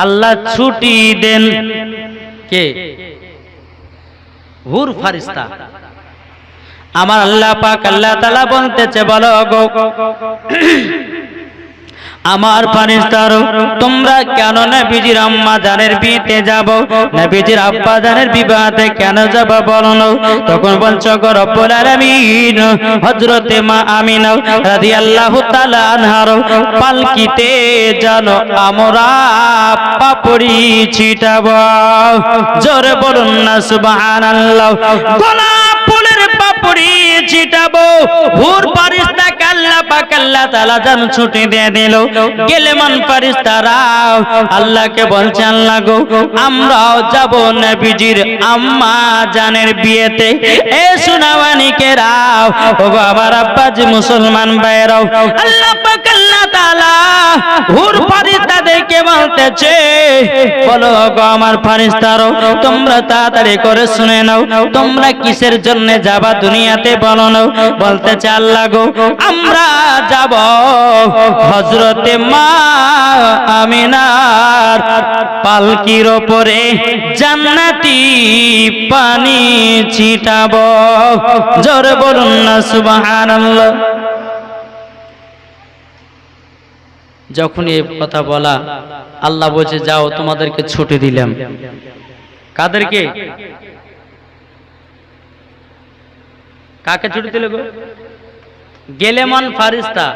আল্লাহ ছুটি দেন কে? হুর ফারিস্তা। আমার আল্লাহ পাক আল্লাহ তাআলা বলতেছে, বলো গো আমার ফারিস্তারো, তোমরা কেন নবীজির আম্মা জানের বিয়েতে যাব, নবীজির আব্বা জানের বিবাহতে কেন যাব বলো না? তখন বলছো গো রব্বুল আলামিন, হযরতে মা আমিনা রাদিয়াল্লাহু তাআলা আনহার পালকিতে জানো আমরা পাপড়ি ছিটাবো। জোরে বলুন না সুবহানাল্লাহ। গোলাপ ফুলের পাপড়ি ছিটাবো। হুর ফারিস্তা আল্লাহ পাক আল্লাহ তাআলা জান ছুটি দিয়ে দিল। গেলেমান ফারিস্তারা আল্লাহকে বলছে, আল্লাহ গো আমরাও যাব নবীজির আম্মা জানের বিয়েতে। এ সুনাওয়ানিকেরাও, ও গো আমার আব্বাজি মুসলমান ভাইরাও, আল্লাহ পাক আল্লাহ তাআলা হুর ফারিস্তাদেরকে বলতেছে, বলো গো আমার ফারিস্তারো, তোমরা তাড়াতাড়ি করে শুনে নাও, তোমরা কিসের জন্য যাবা দুনিয়াতে বলো না? বলতেছে আল্লাহ গো আমরা যাব হযরতে মা আমিনার পালকির উপরে জান্নাতি পানি ছিটাবো। জোরে বলুন না সুবহানাল্লাহ। যখন এই কথা বলা, আল্লাহ বলছে যাও তোমাদেরকে ছুটি দিলাম। কাদেরকে? কাকে ছুটি দিল গো? গেলেমান ফারিস্তা।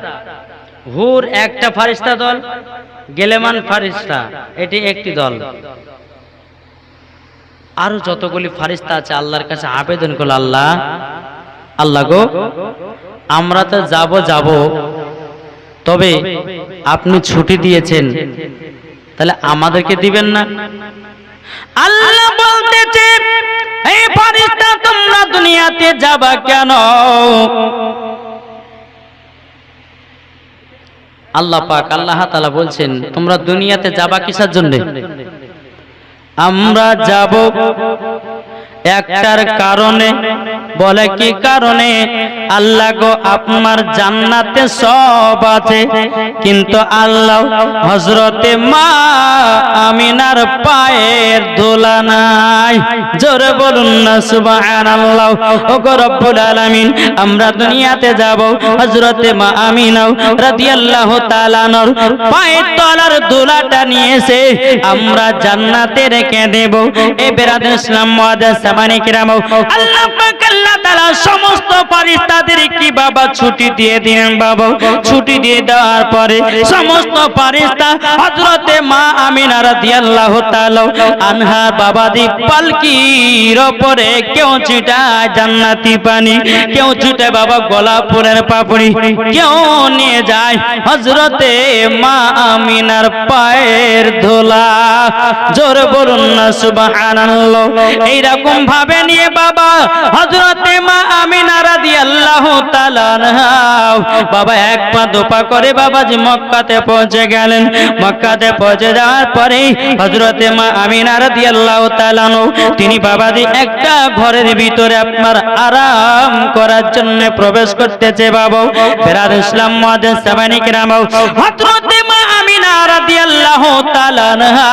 হুর একটা ফারিস্তা দল, গেলেমান ফারিস্তা এটি একটি দল। আরো যতগুলি ফারিস্তা আছে আল্লাহর কাছে আবেদন করল, আল্লাহ আল্লাহ গো আমরা তো যাব, তবে আপনি ছুটি দিয়েছেন, তাহলে আমাদেরকে দিবেন না? আল্লাহ বলতেছে, এই ফারিস্তা তোমরা দুনিয়াতে যাবা কেন? আল্লাহ পাক আল্লাহ তাআলা বলছেন, তোমরা দুনিয়াতে যাবা কিসের জন্য? আমরা যাব একটার কারণে। বলে কি কারণে? আল্লাহ গো আপনার জান্নাতে সব আছে, কিন্তু আল্লাহ হযরতে মা আমিনার পায়ের ধুলা নাই। জোরে বলুন না সুবহানাল্লাহ। ও গো রব্বুল আলামিন, আমরা দুনিয়াতে যাব হযরতে মা আমিনা রাদিয়াল্লাহু তাআলা আনহার পায়ের তলার ধুলাটা নিয়ে এসে আমরা জান্নাতে রেখে দেব। এ বেরাদার ইসলাম মুআদ্দাস সামানি কিরাম, আল্লাহ পাক আল্লাহ তাআলা সমস্ত ফারিস্তাদের কি বাবা ছুটি দিয়ে দিলেন। বাবা ছুটি দিয়ে দেওয়ার পরে সমস্ত ফারিস্তা হযরতে মা আমিনা রাদিয়াল্লাহু তাআলা আনহা বাবাদি পালকির উপরে কেউ ছিটায় জান্নাতি পানি, কেউ ছিটায় বাবা গোলাপ ফুলের পাপড়ি, কেউ নিয়ে যায় হযরতে মা আমিনার পায়ের ধুলা। জোরে বলুন না সুবহানাল্লাহ। এইরকম ভাবে নিয়ে বাবা হযরতে মা আমিনা রাদিয়াল্লাহু তাআলা আনহা বাবা এক পা দুপা করে বাবাজি মক্কাতে পৌঁছে গেলেন। মক্কাতে পৌঁছে যাওয়ার পরে হযরতে মা আমিনা রাদিয়াল্লাহু তাআলা তিনি বাবাজি একটা ঘরের ভিতরে আপনার আরাম করার জন্য প্রবেশ করতেছে। বাবা ফেরাদ ইসলাম মুআদ্দাস সামানি কিরাম, হযরতে মা আমিনা রাদিয়াল্লাহু তাআলা আনহা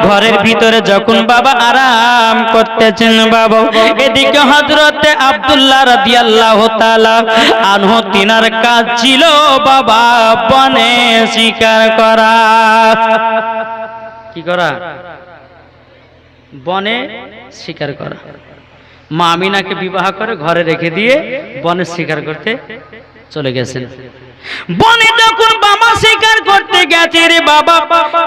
ঘরের ভিতরে যখন বাবা আরাম করতেছেন, বাবা এদিকে হযরতে আব্দুল্লাহ রাদিয়াল্লাহু তাআলা আনহু তিনার কাজ ছিল বাবা বনে শিকার করা। কি করা? বনে শিকার করা। মা আমিনাকে বিবাহ করে ঘরে রেখে দিয়ে বনে শিকার করতে চলে গেছেন। বনে যখন বাবা শিকার করতে গেছে রে বাবা,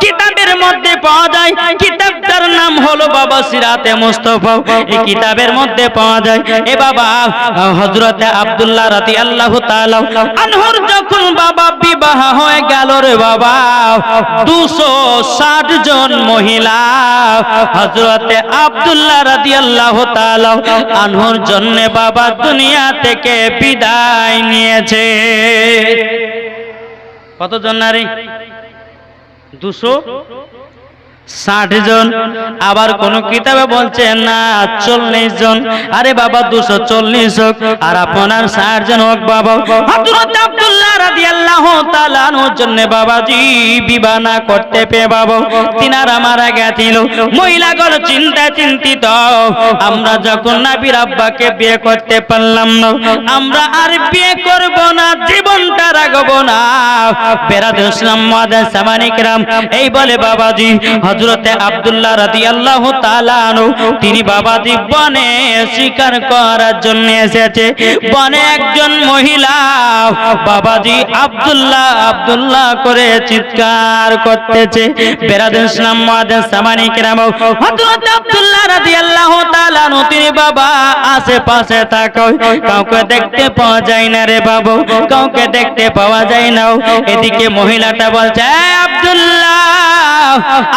কিতাবের মধ্যে পাওয়া যায়, কিতাবটার নাম হলো বাবা সিরাতে মুস্তাফা। এই কিতাবের মধ্যে পাওয়া যায় এ বাবা হযরতে আব্দুল্লাহ রাদিয়াল্লাহু তাআলা আনহুর যখন বাবা বিবাহ হয়ে গেল রে বাবা, 260 জন মহিলা হযরতে আব্দুল্লাহ রাদিয়াল্লাহু তাআলা আনহুর জন্য বাবা দুনিয়া থেকে বিদায় নিয়েছে। কতজন নারী? 200 60 জন, আবার কোন কিতাবে বলছে না 40 জন। আরে বাবা 240 হোক আর আপনার 60 জন হোক বাবা, হযরত আব্দুল্লাহ রাদিয়াল্লাহু তাআলা আনহুর জন্য বাবাজি বিবাহ না করতে পেয়ে বাবা তিনারা মারা গেছিল। মহিলাগুলো চিন্তিত, আমরা যখন নবীর আব্বাকে বিয়ে করতে পারলাম না, আমরা আর বিয়ে করব না, জীবনটা রাখবো না। বেরাদুল ইসলাম মুআদ্দিস সামানি کرام এই বলে বাবাজি হযরতে আব্দুল্লাহ রাদিয়াল্লাহু তাআলা আনহু তিনি বাবাজি বনে শিকার করার জন্য এসেছে। বনে একজন মহিলা বাবাজি আব্দুল্লাহ আব্দুল্লাহ করে চিৎকার করতেছে। বেরাদুল ইসলাম মুআদ্দিস সামানি کرام হযরত আব্দুল্লাহ রাদিয়াল্লাহু তাআলা আনহু তিনি বাবা আশেপাশে তাকায়, কাউকে দেখতে পাওয়া যায় না রে বাবা, কাউকে দেখতে পাওয়া যায় না। এদিকে মহিলাটা বলছে আব্দুল্লাহ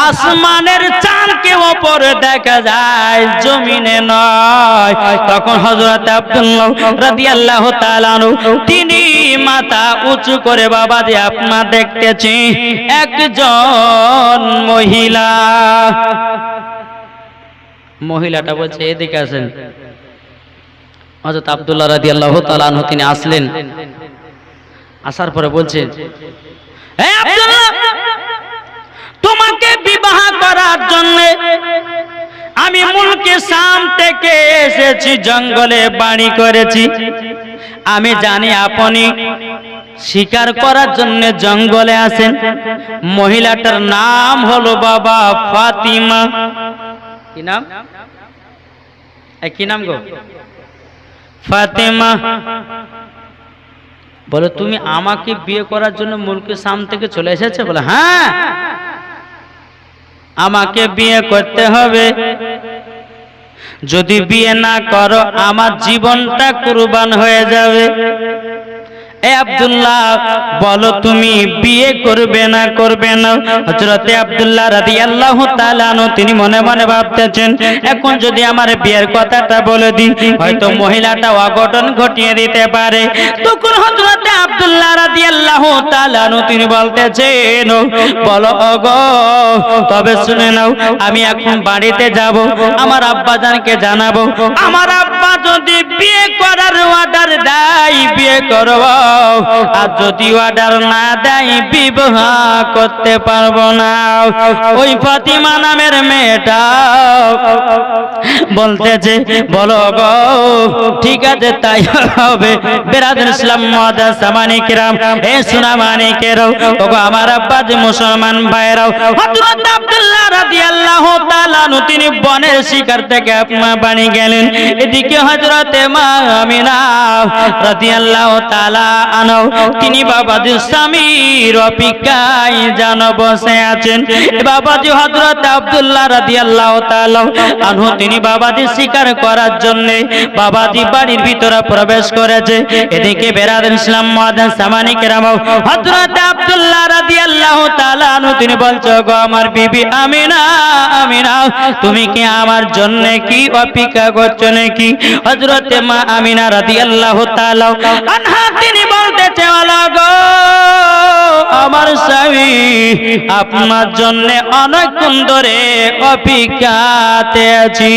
আসমানের চাঁদকে উপরে দেখা যায়, জমিনে নয়। তখন হযরত আব্দুল্লাহ রাদিয়াল্লাহু তাআলা আনহু তিনি মাথা উঁচু করে বাবাজি আপনারা দেখতেছি একজন মহিলাটা বলছে এদিকে আসেন। হযরত আব্দুল্লাহ রাদিয়াল্লাহু তাআলা আনহু তিনি আসলেন, আসার পরে বলছেন হে আব্দুল্লাহ তোমাকে বিবাহ করার জন্য আমি মুলকে শাম থেকে এসেছি, জঙ্গলে বাড়ি করেছি। আমি জানি আপনি শিকার করার জন্য জঙ্গলে আসেন। মহিলাটার নাম হলো বাবা ফাতিমা। কি নাম? কি নাম গো? ফাতিমা। বলে তুমি আমাকে বিয়ে করার জন্য মুলকে শাম থেকে চলে এসেছে? বলে হ্যাঁ, আমাকে বিয়ে করতে হবে, যদি বিয়ে না করো আমার জীবনটা কুরবান হয়ে যাবে। এ আব্দুল্লাহ বলো তুমি বিয়ে করবে না করবে না? হযরতে আব্দুল্লাহ রাদিয়াল্লাহু তাআলা আনহু তিনি মনে মনে ভাবতেছেন এখন যদি আমার বিয়ের কথাটা বলে দিই হয়তো মহিলাটা অঘটন ঘটিয়ে দিতে পারে। তখন হযরতে আব্দুল্লাহ রাদিয়াল্লাহু তাআলা আনহু তিনি বলতেছেন বলো ওগো তবে শুনে নাও, আমি এখন বাড়িতে যাব, আমার আব্বাজানকে জানাবো, আমার আব্বা যদি বিয়ে করার অর্ডার দেয় বিয়ে করব, আর যদি অর্ডার না দেয় বিবাহ করতে পারবো না। ওই ফাতিমা নামের মেয়েটা বলতেছে বলো গো ঠিক আছে তাই হবে। বেরাদুল ইসলাম মুআদ্দিস সামানি کرام এ সোনা মানিকেরাও ওগো আমার আব্বা যে মুসলমান ভাইরাও, হযরত আব্দুল্লাহ রাদিয়াল্লাহু তাআলা আনহু তিনি বনের শিকার থেকে আপনার বাড়ি গেলেন। এদিকে হযরতে মা আমিনা রাদিয়াল্লাহু তাআলা আনহু তিনি বাবাজি স্বামীর অপেক্ষায় যেন বসে আছেন। বাবাজি হযরত আব্দুল্লাহ রাদিয়াল্লাহু তাআলা আনহু তিনি বাবাজি শিকার করার জন্য বাবাজি বাড়ির ভিতরে প্রবেশ করেছে। এদিকে বেরাদুল ইসলাম মুআদ্দিস সামানি کرام হযরত আব্দুল্লাহ রাদিয়াল্লাহু তাআলা আনহু তিনি বলছো গো আমার বিবি আমিনা, আমিনা তুমি কি আমার জন্য কি অপেক্ষা করছো নাকি? হযরতে মা আমিনা রাদিয়াল্লাহু তাআলা আনহা তিনি বলতেছে গো আমার স্বামী আপনার জন্য অনেকক্ষণ ধরে অপেক্ষাতে আছি।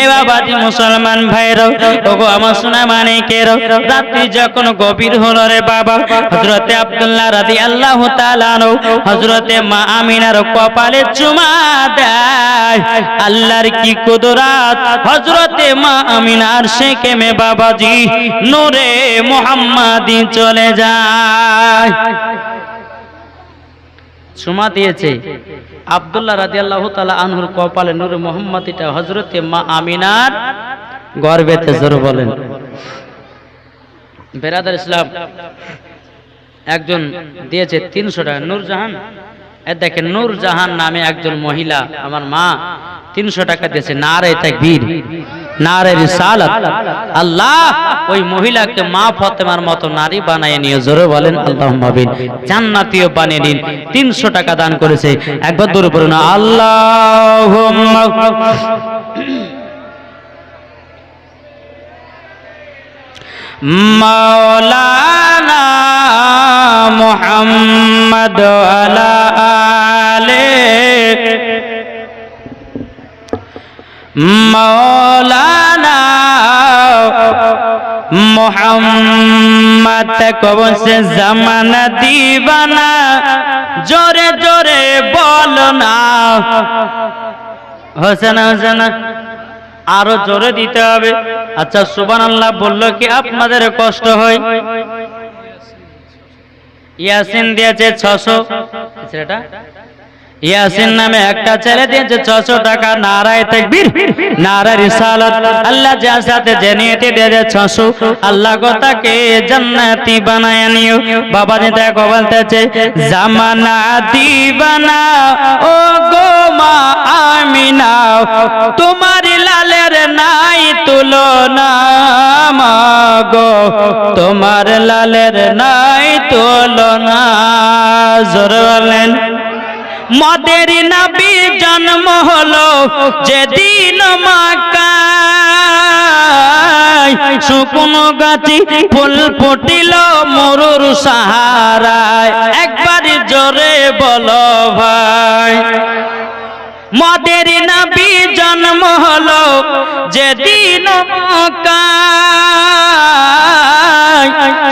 এ বাবাজি মুসলমান ভাইরাও ওগো আমার সোনা মানিকেরাও, রাত্রি যখন গভীর হলো রে বাবা হযরতে আব্দুল্লাহ রাদিয়াল্লাহু তাআলা আনহু হযরতে মা আমিনার কপালে চুমা দেয়। আল্লাহর কি কুদরত, হযরতে মা আমিনার শেকেমে বাবাজি নূরে মুহাম্মাদি চলে যায়। চুমা দিয়েছে আব্দুল্লাহ রাদিয়াল্লাহু তাআলা আনহুর কপালে নূরে মুহাম্মাদিটা হযরতে মা আমিনার গর্ভেতে। জোর বলেন। বেরাদুল ইসলাম একজন দিয়েছে 300 টাকা নূরজাহান। দেখেন নূরজাহান নামে একজন মহিলা আমার মা 300 টাকা দিয়েছে। নারে তাকবীর, নারে রিসালাত। আল্লাহ ওই মহিলাকে মা ফাতেমার মতো নারী বানিয়ে নিয়ে জোরে বলেন আল্লাহুম্মা আমিন, জান্নাতীয় বানিয়ে নিন। 300 টাকা দান করেছে। একবার দূরে পড়ুন আল্লাহুম্মা মাওলানা মুহাম্মদ আলা লালে मौलाना मोहम्मद को से जमाना दीवाना जोरे जोरे बोलना হোসেনা হোসেনা আরো জোরে দিতে হবে। আচ্ছা সুবহানাল্লাহ বললো কি আপনাদের কষ্ট হয়? ইয়াসিন দিয়েছে 600 সেটা ইয়াসিন নামে একটা ছেলে দিয়েছে 600 টাকা। নারায়ে তাকবীর, নারায়ে রিসালাত। আল্লাহ যার সাথে জেনিয়েতে দিয়েছে 600, আল্লাহ গো তাকে জান্নাতি বানায় নিও। বাবা দিদা গো বলতেছে জামানা দিবানা ও গো মা আমিনা, তোমার লালের নাই তুলনা মা গো, তোমার লালের নাই তুলনা। জোরে বলেন। মদের নবী জন্ম হলো যেদিন মক্কায়, শুকনো গাছি ফুল ফুটিল মরুর সাহারায়। একবার জোরে বলো ভাই। মদের নবী জন্ম হলো যেদিন মক্কায়,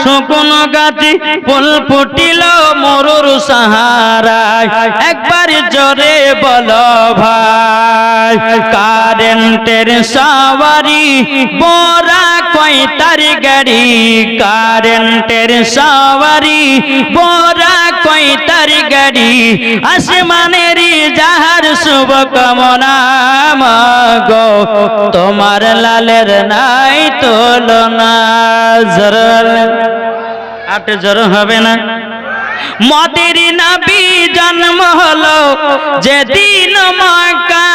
শুকনো গাছি ফুল ফুটিল মরুর সাহারায়। একবার জোরে বলো ভাই। কারেন্টের সওয়ারি বোরা কই তার গাড়ি, কারেন্টের সওয়ারি বোরা কই তার গাড়ি, আসমানের যাহার শুভ কামনা মাগো, তোমার লালের নাই তুলনা। আট জোর হবে না? মদের নবী জন্ম হলো যেদিন মক্কায়,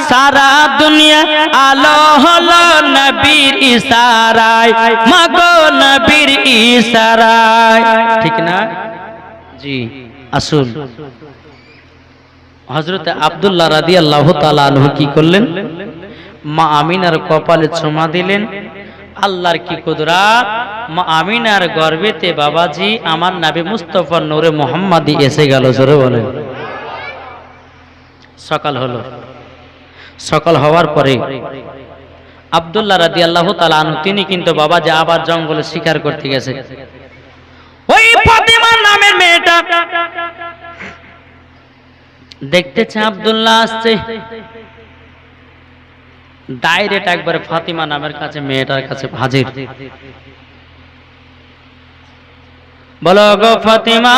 সারা দুনিয়া আলো হলো নবীর ইশারায় মাগো, নবীর ইশারায়। ঠিক না জি? আসুন হযরত আব্দুল্লাহ রাদিয়াল্লাহু তাআলা আনহু কি করলেন? মা আমিনার কপালে চুমা দিলেন। আল্লাহর কি কুদরত! মা আমিনার গর্ভেতে বাবাজি আমার নবী মুস্তাফা নূরে মুহাম্মাদি এসে গেল। জোরে বলেন। সকাল হলো। সকাল হওয়ার পরে আব্দুল্লাহ রাদিয়াল্লাহু তাআলা আনহু তিনি কিন্তু বাবাজি আবার জঙ্গলে শিকার করতে গেছে। ওই ফাতিমা নামের মেয়েটা দেখতেছে আব্দুল্লাহ আসছে, ডাইরেক্ট একবার ফাতিমা নামের কাছে মেয়েটার কাছে হাজির। বলো গো ফাতিমা,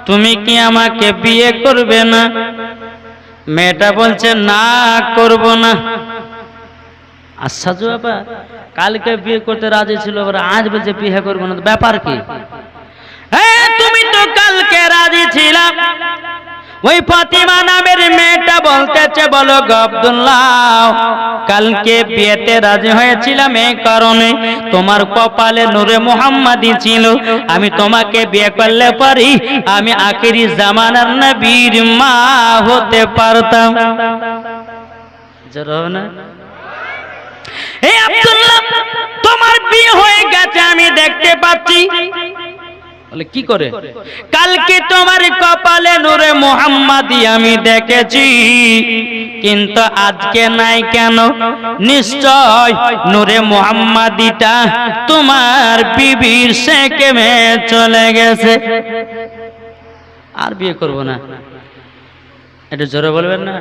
তুমি কি আমাকে বিয়ে করবে না? মেয়েটা বলছে না, করব না। আচ্ছা বাবা, কালকে বিয়ে করতে রাজি ছিল, আজ বলছে বিয়ে করবো না, ব্যাপার কি? তুমি তো কালকে রাজি ছিলা। ওই ফাতিমা নামের মেয়েটা বলতেছে বলো গো আব্দুল্লাহ, কালকে বিয়েতে রাজি হয়েছিলাম এই কারণে তোমার কপালে নূরে মুহাম্মাদি ছিল, আমি তোমাকে বিয়ে করলে পারি আমি আখিরি জামানার নবীর মা হতে পারতাম। জোরে না? এই আব্দুল্লাহ, তোমার বিয়ে হয়ে গেছে আমি দেখতে পাচ্ছি। বলে কি করে? কালকে তোমার কপালে নূরে মুহাম্মাদি আমি দেখেছি, কিন্তু আজকে নাই কেন? নিশ্চয় নূরে মুহাম্মাদিটা তোমার বিবির সেকেমে চলে গেছে। আর বিয়ে করব না। এটা জোরে বলবেন না?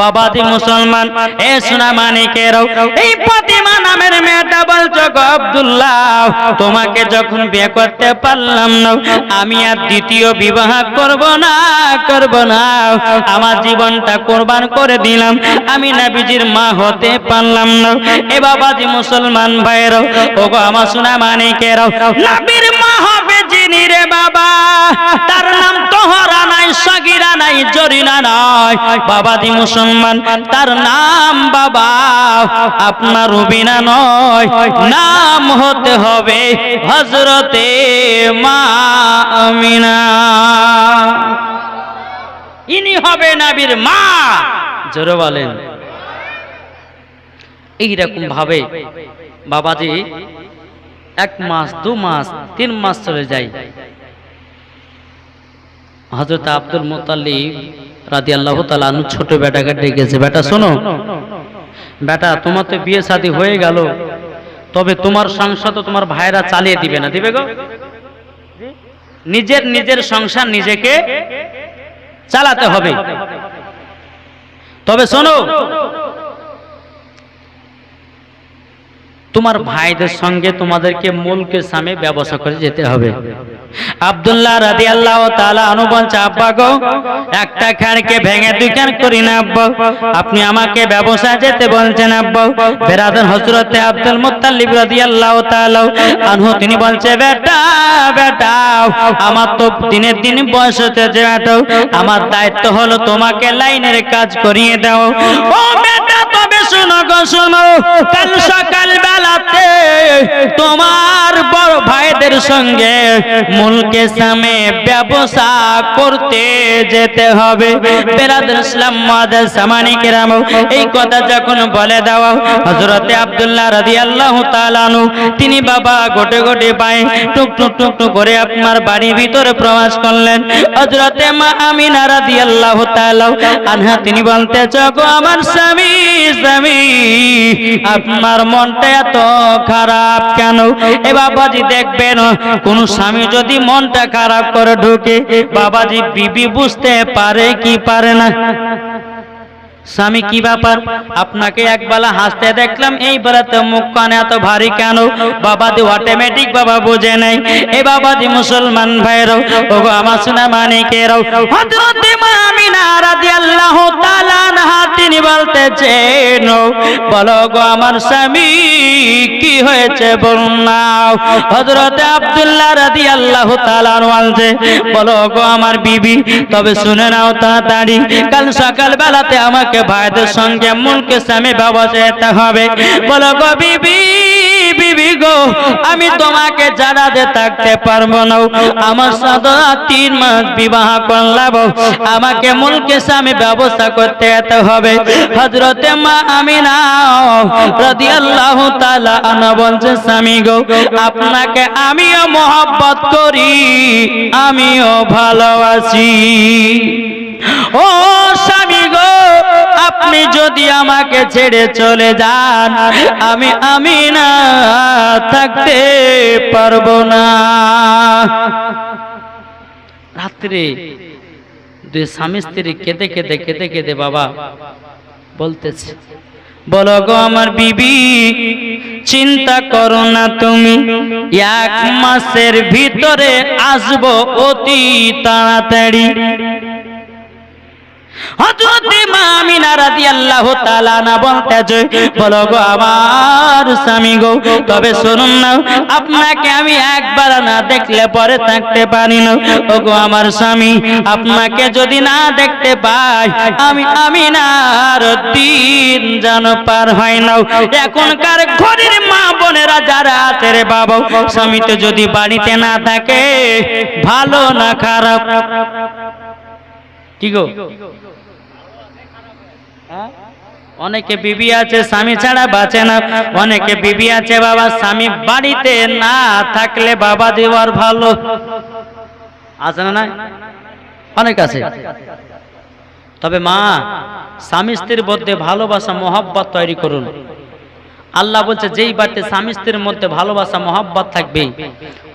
বাবাজি মুসলমান, এ সোনা মানিকেরাও, এই ফাতিমা নামের মেয়েটা বলছো গো আব্দুল্লাহ, তোমাকে যখন বিয়ে করতে পারলাম না, আমি আর দ্বিতীয় বিবাহ করব না, করব না। আমার জীবনটা কোরবান করে দিলাম, আমি নবীজির মা হতে পারলাম না। এ বাবাজি মুসলমান ভাইরাও, ও গো আমার সোনা মানিকেরাও, নবীর মা হবে যিনি রে বাবা, তার নাম তোহরা নাই, সাগিরা নাই, জরিনা নাই। বাবাজি মুসলমান, তার নাম বাবা আপনার রুবিনা নয়, নাম হতে হবে হযরতে মা আমিনা। ইনি হবে নবীর মা। জোরে বলেন। এইরকম ভাবে বাবাজি 1 মাস 2 মাস 3 মাস চলে যায়। হযরত আব্দুল মুত্তালিব রাদিয়াল্লাহু তাআলা আনহু ছোট বেটাকে ডেকেছে, বেটা শোনো, বেটা তোমার তো বিয়ে শাদী হয়ে গেল, তবে তোমার সংসার তো তোমার ভাইরা চালিয়ে দিবে না, দিবে গো? নিজের সংসার নিজেকে চালাতে হবে। তবে শোনো, তোমার ভাইদের সঙ্গে তোমাদেরকে মুলকে সামে ব্যবসা করে যেতে হবে। আব্দুল্লাহ রাদিয়াল্লাহু তাআলা আনহু বলছে, আব্বা গো, একটা খানকে ভেঙে দুই খান করি না আব্বা, আপনি আমাকে ব্যবসা যেতে বলছেন আব্বা। বেরাদার হযরত আব্দুল মুত্তালিব রাদিয়াল্লাহু তাআলা আনহু তিনি বলছে, বেটা বেটা, আমার তো দিনের দিন বয়স হতে বেটা, আমার দায়িত্ব হলো তোমাকে লাইনের কাজ করিয়ে দাও। ও বেটা, তবে শোনো গো শোনো, কাল সকাল বেলাতে তোমার বড় ভাইদের সঙ্গে মুলকে সামে ব্যবসা করতে যেতে হবে। বেরাদার ইসলাম মুআদ্দাস সামানি কিরাম, এই কথা যখন বলে দাও, হযরতে আব্দুল্লাহ রাদিয়াল্লাহু তাআলা আনহু তিনি বাবা গোটে গোটে পায়ে টুক টুক টুক টুক করে আপনার বাড়ির ভিতরে প্রবেশ করলেন। হযরতে মা আমিনা রাদিয়াল্লাহু তাআলা আনহা তিনি বলতে, গো আমার স্বামী, স্বামী আপনার মনটা এত খারাপ কেন? এ বাবাজি দেখবেন, কোন স্বামী যদি মনটা খারাপ করে ঢুকে, বাবাজি বিবি বুঝতে পারে কি পারে না? স্বামী কি ব্যাপার, আপনাকে একবেলা হাসতে দেখলাম, এই বেলাতে মুখ কান এত ভারী কেন? বাবাজি অটোমেটিক বাবা বুঝে নাই। এ বাবাজি মুসলমান ভাইরাও, ওগো আমার সোনা মানিকেরাও, হযরত মা আমিনা রাদিয়াল্লাহু তাআলা আনহা তিনি বলতেছেন, বলো গো আমার স্বামী কি হয়েছে বলুন না। হযরত আব্দুল্লাহ রাদিয়াল্লাহু তাআলা বলছে, বলো গো আমার বিবি, তবে শুনে নাও তাড়াতাড়ি, কাল সকাল বেলাতে আমাকে ভাইদের সঙ্গে মুলকে সামে ব্যবসা যেতে হবে। বলো গো বিবি, বিবি গো, আমি তোমাকে জানাতে থাকতে পারবো না, আমার সাথে 3 মাস বিবাহ করলাম, আমাকে মুলকে সামে ব্যবস্থা করতে যেতে হবে। হযরতে মা আমিনা রাদিয়াল্লাহু তাআলা আনহা বলছে, স্বামী গো, আপনাকে আমিও মহব্বত করি, আমিও ভালোবাসি। ও স্বামী গো, আপনি যদি আমাকে ছেড়ে চলে যান, আমি আমিনা থাকতে পারবো না। রাত্রে দুই স্বামী স্ত্রী কেঁদে কেঁদে কেঁদে কেঁদে বাবা বলতেছে, বলো গো আমার বিবি, চিন্তা করো না তুমি, 1 মাসের ভিতরে আসবো অতি তাড়াতাড়ি। হযরত মা আমিনা রাদিয়াল্লাহু তাআলা না বলতেছে, বলো গো আমার স্বামী গো, তবে শুনুন না, আপনাকে আমি একবার না দেখলে পরে থাকতে পারি না। ওগো আমার স্বামী, আপনাকে যদি না দেখতে পাই, আমি আমিনার দিন যেন পার হয় না। এখনকার ঘরের মা বোনেরা যারা আছে রে বাবা, স্বামী তো যদি বাড়িতে না থাকে, ভালো না খারাপ? কি গো, অনেকে বিবি আছে স্বামী ছাড়া বাঁচে না, অনেকে বিবি আছে বাবা স্বামী বাড়িতে না থাকলে বাবা দেওয়ার ভালো আছে না? অনেক আছে। তবে মা, স্বামী স্ত্রীর মধ্যে ভালোবাসা মহব্বত তৈরি করুন। আল্লাহ বলছে, যেই বাড়িতে স্বামী স্ত্রীর মধ্যে ভালোবাসা মহব্বত থাকবে,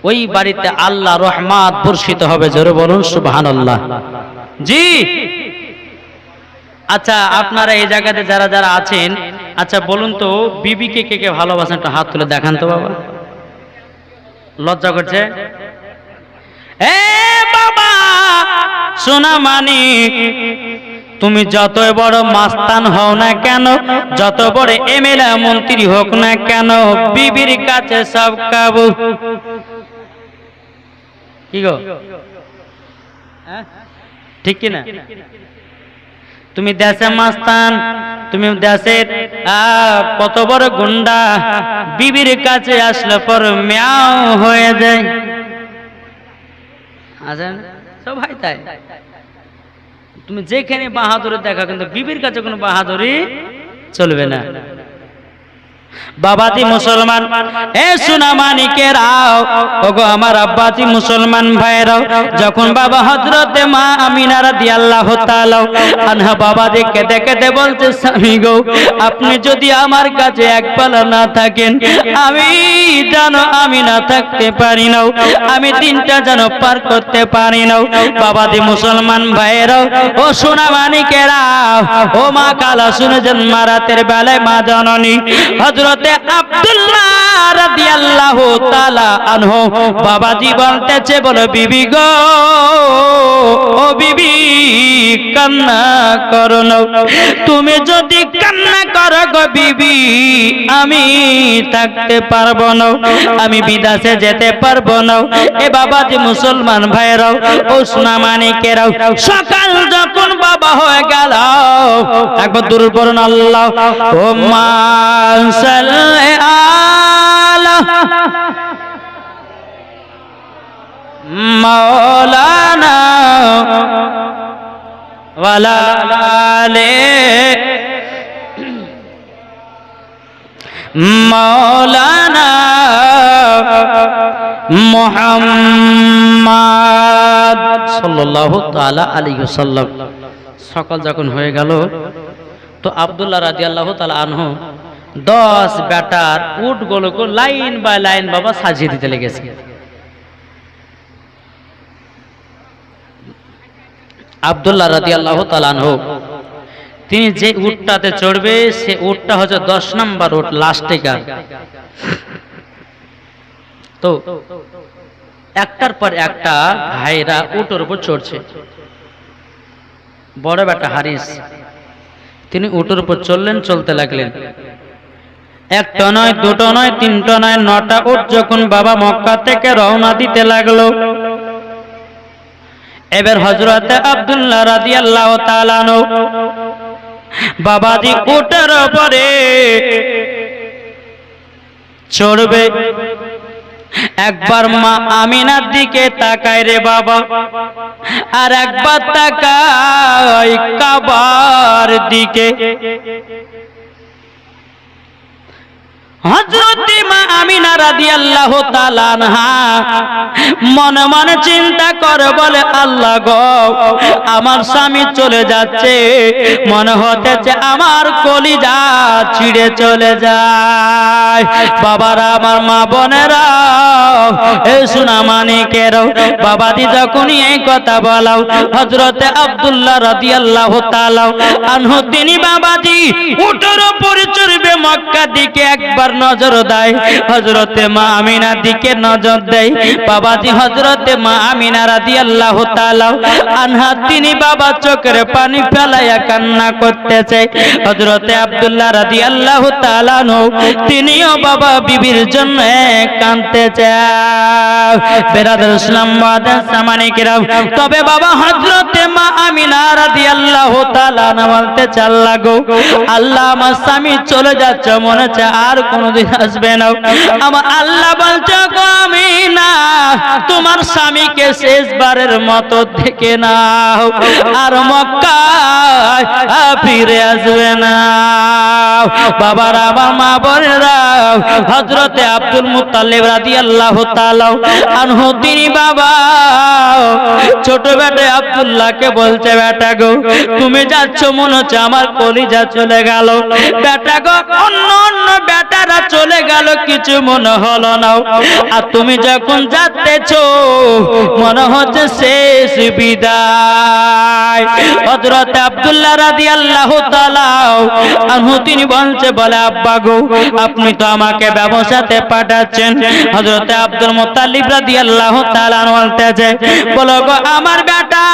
ওই বাড়িতে আল্লাহ রহমত বর্ষিত হবে। জোরে বলুন সুবহানাল্লাহ। জি, আচ্ছা আপনারা এই জায়গাতে যারা যারা আছেন, আচ্ছা বলুন তো, বিবিকে কে কে ভালোবাসেন? একটা হাত তুলে দেখান তো বাবা। লজ্জা করছে? এ বাবা সোনা মানিক, তুমি যত বড় মাস্তান হও না কেন, যত বড় এমএলএ মন্ত্রী হোক না কেন, বিবির কাছে সব কাবু। কি গো, ঠিক কিনা? তুমি দেশে মাস্তান, তুমি দেশের কত বড় গুন্ডা, বিবির কাছে আসলে পর মিয়াও হয়ে যায়। আছেন সব ভাই তাই, তুমি যেখানে বাহাদুরি দেখা, কিন্তু বিবির কাছে কোনো বাহাদুরি চলবে না। বাবাজি মুসলমান, এ সোনামানিকেরাও, ওগো আমার আব্বাজি মুসলমান ভাইরাও, যখন বাবা হযরতে মা আমিনা রাদিয়াল্লাহু তাআলা আনহা বাবাজি কেঁদে কেঁদে বলছে, স্বামী গো, আপনি যদি আমার কাছে একবেলা না থাকেন, আমি জানো আমি না থাকতে পারি না, আমি দিনটা যেন পার করতে পারি না। বাবাজি মুসলমান ভাইরাও, ও সোনামানিকেরাও, ও মা কালা শুনেছেন, মা রাতের বেলায় মা জননী হযরতে আব্দুল্লাহ রাদিয়াল্লাহু তাআলা আনহু বাবাজি বলতেছে, বলো বিবি গো, ও বিবি কান্না করো না, তুমি যদি কান্না করো গো বিবি, আমি থাকতে পারবো না, আমি বিদেশে যেতে পারবো না। এ বাবাজি মুসলমান ভাইরাও, ও সোনামানিকেরাও, সকাল যখন বাবা হয়ে গেল, একবার দূর পড়ুন আল্লাহ ও মা সাল্লি আলা মাওলানা ওয়ালা আলে মাওলানা মুহাম্মদ সাল্লাল্লাহু তাআলা আলাইহি ওয়াসাল্লাম। সকাল যখন হয়ে গেল, তো আব্দুল্লাহ রাদিয়াল্লাহু তাআলা আনহু 10 বেটার উটগুলোকে লাইন বাই লাইন বাবা সাজিয়ে দিতে লেগেছে। আব্দুল্লাহ রাদিয়াল্লাহু তাআলা আনহু তিনি যে উটটাতে চড়বে, সে উটটা হচ্ছে 10 নম্বর উট, লাস্টে কার। তো একটার পর একটা ভাইরা উটের উপর চড়ছে। বড় বেটা হারিস তিনি উটের উপর চললেন, চলতে লাগলেন। একটা নয়, দুটো নয়, তিনটা নয়, 9টা উট যখন বাবা মক্কা থেকে রওনা দিতে লাগলো, এবার হযরতে আব্দুল্লাহ রাদিয়াল্লাহু তাআলা আনহু বাবাজি উটের উপরে চড়বে। একবার মা আমিনার দিকে তাকায় রে বাবা, আর একবার তাকায় কাবার দিকে। হযরতে মা আমিনা রাদিয়াল্লাহু তাআলা আনহা মনে মনে চিন্তা করে, বলে আল্লাহ গো, আমার স্বামী চলে যাচ্ছে, মনে হতেছে আমার কলিজা ছিঁড়ে চলে যায়। বাবারা, আমার মা বোনেরা, এ সোনামানিকেরাও, বাবাজি যখনই এই কথা বলাও, হযরতে আব্দুল্লাহ রাদিয়াল্লাহু তাআলা আনহু তিনি বাবাজি উটের উপরে চড়বে, মক্কা দিকে একবার নজর দেয়, হযরতে মা আমিনার দিকে নজর দেয়। বাবাজি হযরতে মা আমিনা রাদিয়াল্লাহু তাআলা আনহা তিনি বাবা চোখের পানি ফেলাইয়া কান্না করতেছে। হযরতে আব্দুল্লাহ রাদিয়াল্লাহু তাআলা তিনিও বাবা বিবির জন্য কাঁদতেছে। বেরাদার ইসলাম ওয়াদান সামানিকেরাম, তবে বাবা হযরতে মা আমিনা রাদিয়াল্লাহু তাআলা বলতে চাল লাগো, আল্লাহ আমার স্বামী চলে যাচ্ছে, মনে হচ্ছে আর কোনদিন আসবে না। আমার আল্লাহ বলছে, গো আমিনা, তোমার স্বামীকে শেষবারের মতো দেখে নাও, আর মক্কায় ফিরে আসবে না। বাবার আমার মা বোনেরা, হযরতে আব্দুল মুত্তালিব রাদিয়াল্লাহু তাআলা আনহু তিনি বাবা ছোট বেটা আব্দুল্লাহকে বলছে, বেটা গো, তুমি যাচ্ছ, মনে হচ্ছে আমার কলিজা চলে গেল। বেটা গো, অন্য অন্য বেটারা চলে গেল, কিছু মনে হলো না, আর তুমি যখন যাচ্তেছো মনে হচ্ছে শেষ বিদায়। হযরত আব্দুল্লাহ রাদিয়াল্লাহু তাআলা আনহু তিনি বলছে, বলে আব্বা গো, আপনি তো আমাকে ব্যবসাতে পাঠাচ্ছেন। হযরত আব্দুল মুত্তালিব রাদিয়াল্লাহু তাআলা বলতেছে, বলো গো আমার বেটা,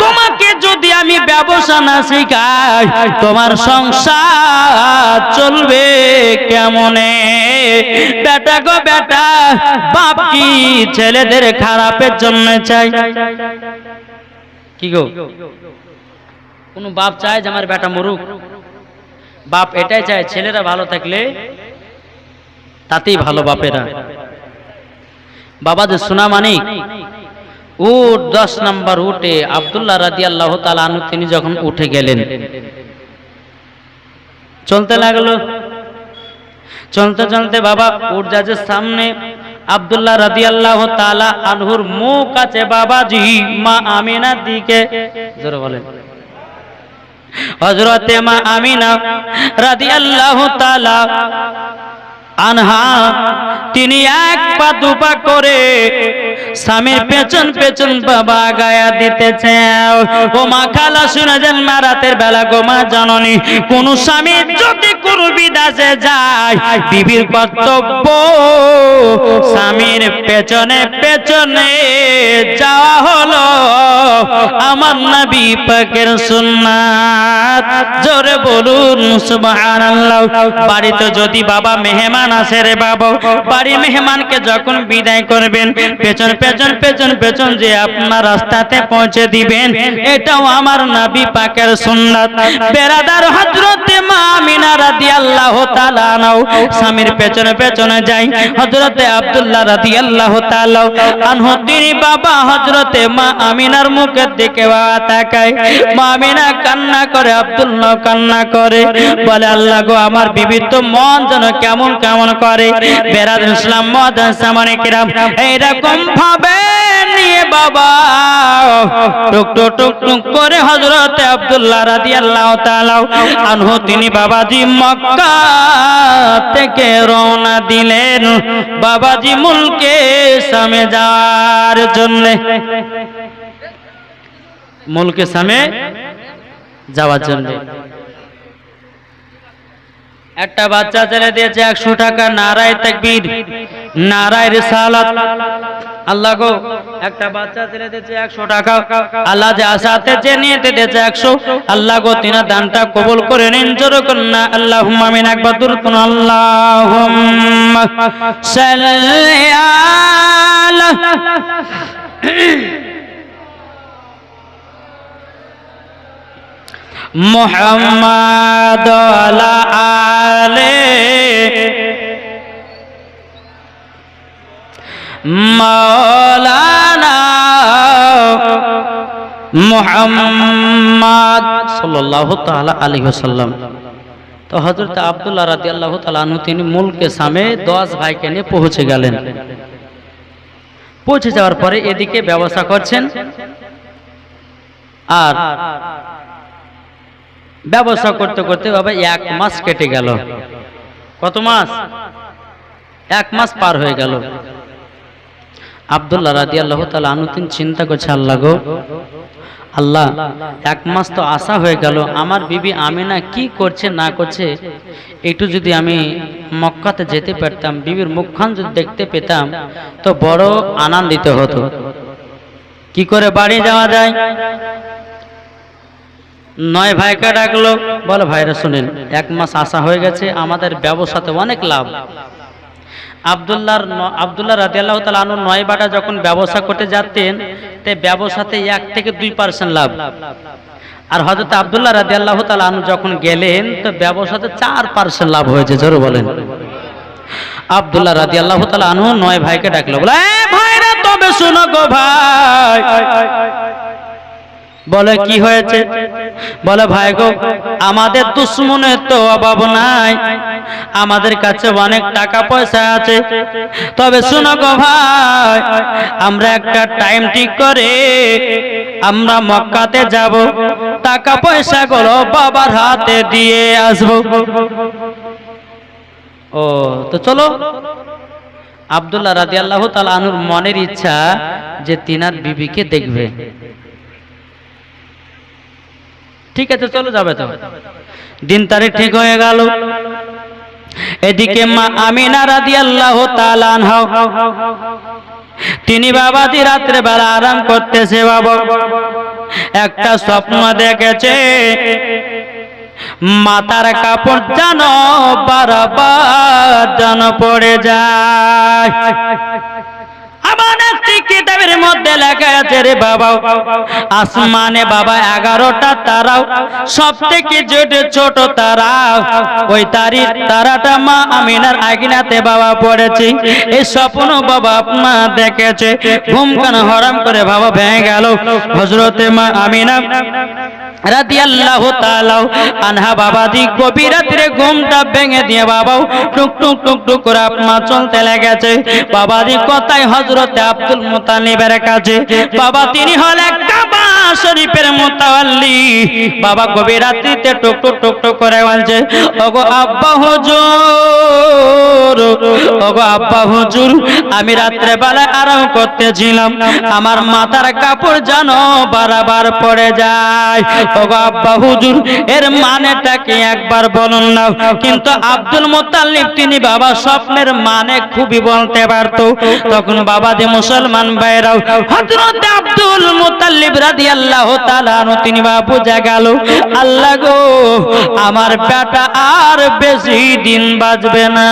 তোমাকে যদি আমি ব্যবসা না শিখাই, তোমার সংসার চলবে কেমনে? বেটা গো বেটা, বাপ কি ছেলেদের খারাপের জন্য চাই? কি গো, কোন বাপ চায় যে আমার বেটা মরুক? বাপ এটাই চায় ছেলেরা ভালো থাকলে তাতেই ভালো বাপেরা। বাবা যে সোনামানিক উট 10 নম্বর উঠে আব্দুল্লাহ রাদিয়াল্লাহু তাআলা আনহু তিনি যখন উঠে গেলেন, চলতে লাগলো। চলতে চলতে বাবা উড়জাহাজের সামনে আব্দুল্লাহ রাদিয়াল্লাহু তাআলা আনহুর মুখ আছে বাবাজি মা আমিনার দিকে। জোরে বলেন। হযরতে মা আমিনা রাদিয়াল্লাহু তাআলা আনহা তিনি এক পা দুপা করে স্বামীর পেছন পেছন বাবা গায়া দিতেছে। ও মা খালা শুনে যান, মা রাতের বেলা গো মা জননী, কোন স্বামী যদি কোন বিদেশে যায়, বিবির কর্তব্য স্বামীর পেছনে পেছনে যাওয়া হলো আমার নবী পাকের সুন্নাত। জোরে বলুন সুবহানাল্লাহ। বাড়িতে যদি বাবা মেহমান আসে রে বাবা, বাড়ি মেহমানকে যখন বিদায় করবেন পেছন পেছন পেছন পেছন যে আপনার রাস্তাতে পৌঁছে দিবেন, এটাও আমার নবী পাকের সুন্নাত। বেরাদার হযরতে মা আমিনা রাদিয়াল্লাহু তাআলা আনহু স্বামীর পেছনে পেছনে যাই। হযরতে আব্দুল্লাহ রাদিয়াল্লাহু তাআলা আনহু তিনি বাবা হযরতে মা আমিনার মুখের দিকে বাবা তাকায়। মা আমিনা কান্না করে, আব্দুল্লাহ কান্না করে, বলে আল্লাহ গো আমার বিবির তো মন যেন কেমন কেমন করে। বেরাদার ইসলাম মুআদ্দান সামানে কিরাম এইরকম ভাবে নিয়ে বাবা টুক টুক টুক টুক করে হযরতে আব্দুল্লাহ রাদিয়াল্লাহু তাআলা আনহু তিনি বাবাজি মক্কা থেকে রওনা দিলেন বাবাজি মুলকে শামে যাওয়ার জন্য। মুলকে শামে যাওয়ার জন্য একটা বাচ্চা ছেড়ে দিয়েছে 100 টাকা। নারায়ে তাকবীর, নারায়ে রিসালাত। আল্লাহ গো একটা বাচ্চা ছেড়ে দিয়েছে 100 টাকা। আল্লাহ যে আশাতে যে নিয়েতে দিয়েছে 100, আল্লাহ গো তিনা দানটা কবুল করে নিন। জোরে করুন না আল্লাহুম্মা আমিন। একবার দুরূদ পড়ুন আল্লাহুম্মা সাল্লি আলা মুহাম্মাদ ওয়ালা আলে মাওলানা মুহাম্মদ সাল্লাল্লাহু তাআলা আলাইহি ওয়াসাল্লাম। তো হযরত আব্দুল্লাহ রাদিয়াল্লাহু তাআলা আনহু তিনি মুলকে শামে 10 ভাইকে নিয়ে পৌঁছে গেলেন। পৌঁছে যাওয়ার পরে এদিকে ব্যবস্থা করছেন, আর ব্যবসা করতে করতে বাবা 1 মাস কেটে গেল। কত মাস? 1 মাস পার হয়ে গেল। আব্দুল্লাহ রাদিয়াল্লাহু তাআলা আনহু তিনি চিন্তা করছে, আল্লাহ গো আল্লাহ 1 মাস তো আসা হয়ে গেল, আমার বিবি আমিনা কি করছে না করছে একটু যদি আমি মক্কাতে যেতে পারতাম, বিবির মুখখান যদি দেখতে পেতাম তো বড় আনন্দিত হতো। কি করে বাড়ি যাওয়া যায়? 9 ভাইকে ডাকলো, বলে ভাইরা শুনেন 1 মাস আসা হয়ে গেছে, আমাদের ব্যবসাতে অনেক লাভ। আব্দুল্লাহ রাদিয়াল্লাহু তাআলা আনহু 9 বাটা যখন ব্যবসা করতে যেতেন তে ব্যবসাতে 1 থেকে 2% লাভ। আর হযরত আব্দুল্লাহ রাদিয়াল্লাহু তাআলা আনহু যখন গেলেন তো ব্যবসাতে 4% লাভ হয়েছে। জোরে বলেন। আব্দুল্লাহ রাদিয়াল্লাহু তাআলা আনহু 9 ভাইকে ডাকলো, বলে এ ভাইরা তবে শুনো গো ভাই। বলে কি হয়েছে? বলে ভাই গো আমাদের দুশ্মনের তো অভাব নাই, আমাদের কাছে অনেক টাকা পয়সা আছে, তবে শুনো গো ভাই আমরা একটা টাইম ঠিক করে আমরা মক্কাতে যাব, টাকা পয়সা গুলো বাবার হাতে দিয়ে আসবো। ও তো চলো। আব্দুল্লাহ রাদিয়াল্লাহু তাআলা আনহুর মনের ইচ্ছা যে তিনার বিবিকে দেখবে। ঠিক আছে চলো যাবে। তো দিন তারিখ ঠিক হয়ে গেল। এদিকে মা আমিনা রাদিয়াল্লাহু তাআলা আনহা তিনি বাবাজি রাত্রে বেলা আরাম করতেছে। বাবা একটা স্বপ্ন দেখেছে, মাথার কাপড় যেন বারবার যেন পড়ে যায়। কিতাবের মধ্যে লেখা আছে রে বাবা আসমানে বাবা 11টা তারা, সব থেকে ছোট তারা ওই তারাটা মা আমিনার আগিনাতে বাবা পড়েছে। এই স্বপ্ন বাবা আপনা দেখেছে। ঘুম কান হরাম করে বাবা ভেঙে গেল। হযরতে মা আমিনা রাদিয়াল্লাহু তাআলা আনহা বাবাজি গভীর রাতে ঘুমটা ভেঙে দিয়ে বাবাও টুক টুক টুক টুক করে আপনা চলতে লেগেছে। বাবাজি কথায় হযরতে আব্দুল মুত্তালিবের কাছে, বাবা তিনি হলেন কাবা শরীফের মুতাওয়াল্লি। বাবা গভীর রাতে টুক টুক টুক টুক করে বলছে, ওগো আব্বা হুজুর, ওগো আব্বা হুজুর, আমি রাত্রে বেলা আরাম করতেছিলাম, আমার মাথার কাপড় যেন বারবার পড়ে যায়। ওগো আব্বা হুজুর, এর মানেটা কি একবার বলুন না। কিন্তু আব্দুল মুত্তালিব তিনি বাবা স্বপ্নের মানে খুবই বলতে পারত। তখন বাবা যে মুসলমান ভাইরাও হযরত আব্দুল মুত্তালিব রাদিয়াল্লাহু তাআলা তিনি বাবা বুঝা গেল, আল্লাহ গো আমার বেটা আর বেশি দিন বাঁচবে না।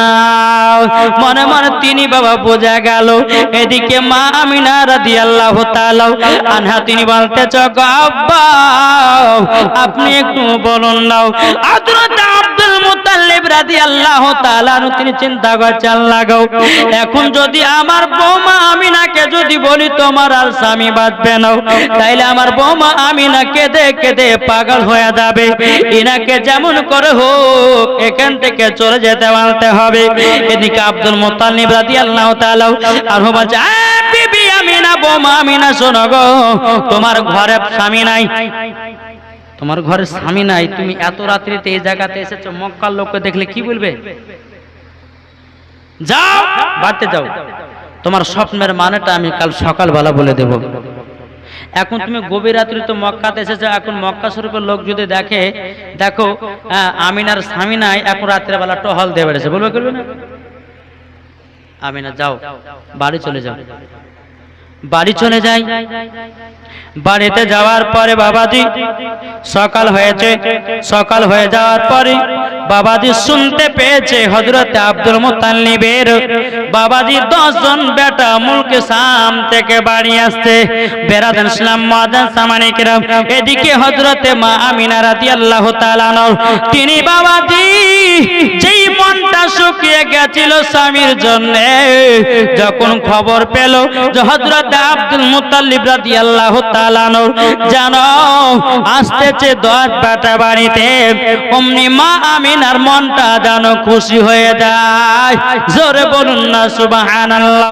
মনে মনে তিনি বাবা বোঝা গেল। এদিকে মা আমিনা রাদিয়াল্লাহু তাআলা আনহা তিনি বলতেছে, আব্বা আপনি একটু বলুন নাও। হযরত আব্দুল মুত্তালিব রাদিয়াল্লাহু তাআলা তিনি চিন্তা করছেন, আল্লাহ গো এখন যদি আমার বৌমা আমিনাকে যদি বলি তোমার আর স্বামী বাঁচবে না, তাইলে আমার বৌমা আমিনা কেঁদে কেঁদে পাগল হয়ে যাবে। ইনাকে যেমন করে হোক এখান থেকে চলে যেতে বলতে হবে। এদিকে আব্দুল মুত্তালিব রাদিয়াল্লাহু তাআলা আর বলছে, বিবি আমিনা, বৌমা আমিনা, শোনো গো, তোমার ঘরে স্বামী নাই, তোমার ঘরে স্বামী নাই, তুমি এত রাত্রিতে এই জায়গাতে এসেছো, মক্কার লোককে দেখলে কি বলবে? যাও বাড়িতে যাও, তোমার স্বপ্নের মানেটা আমি কাল সকালবেলা বলে দেব। এখন তুমি গভীর রাত্রি তো মক্কাতে এসেছো, এখন মক্কা শরীফের লোক যদি দেখে, দেখো আমিনার স্বামী নাই, এখন রাত্রে বেলা টহল দিয়ে বেড়েছে, বলবে করবে না? আমিনা যাও বাড়ি চলে যাও। বাড়ি চলে যাই। বাড়িতে যাওয়ার পরে বাবাজি সকাল হয়েছে। সকাল হয়ে যাওয়ার পরে বাবাজি শুনতে পেয়েছে হযরত আব্দুল মুত্তালিবের বাবাজি 10 জন বেটা মুলকে শাম থেকে বাড়ি আসছে। বেরাদান ইসলাম মুআজ্জাজ সামানে কিরাম, এদিকে হযরতে মা আমিনা রাদিয়াল্লাহু তাআলা তিনি বাবাজি যেই মনটা শুকিয়ে গেছিল স্বামীর জন্য, যখন খবর পেল যে হযরত আব্দুল মুত্তালিব রাদিয়াল্লাহু তাআলা জানো আসতেছে 10 বেটা বাড়িতে, অমনি মা আমিনার মনটা যেন খুশি হয়ে যায়। জোরে বলুন না সুবহানাল্লাহ।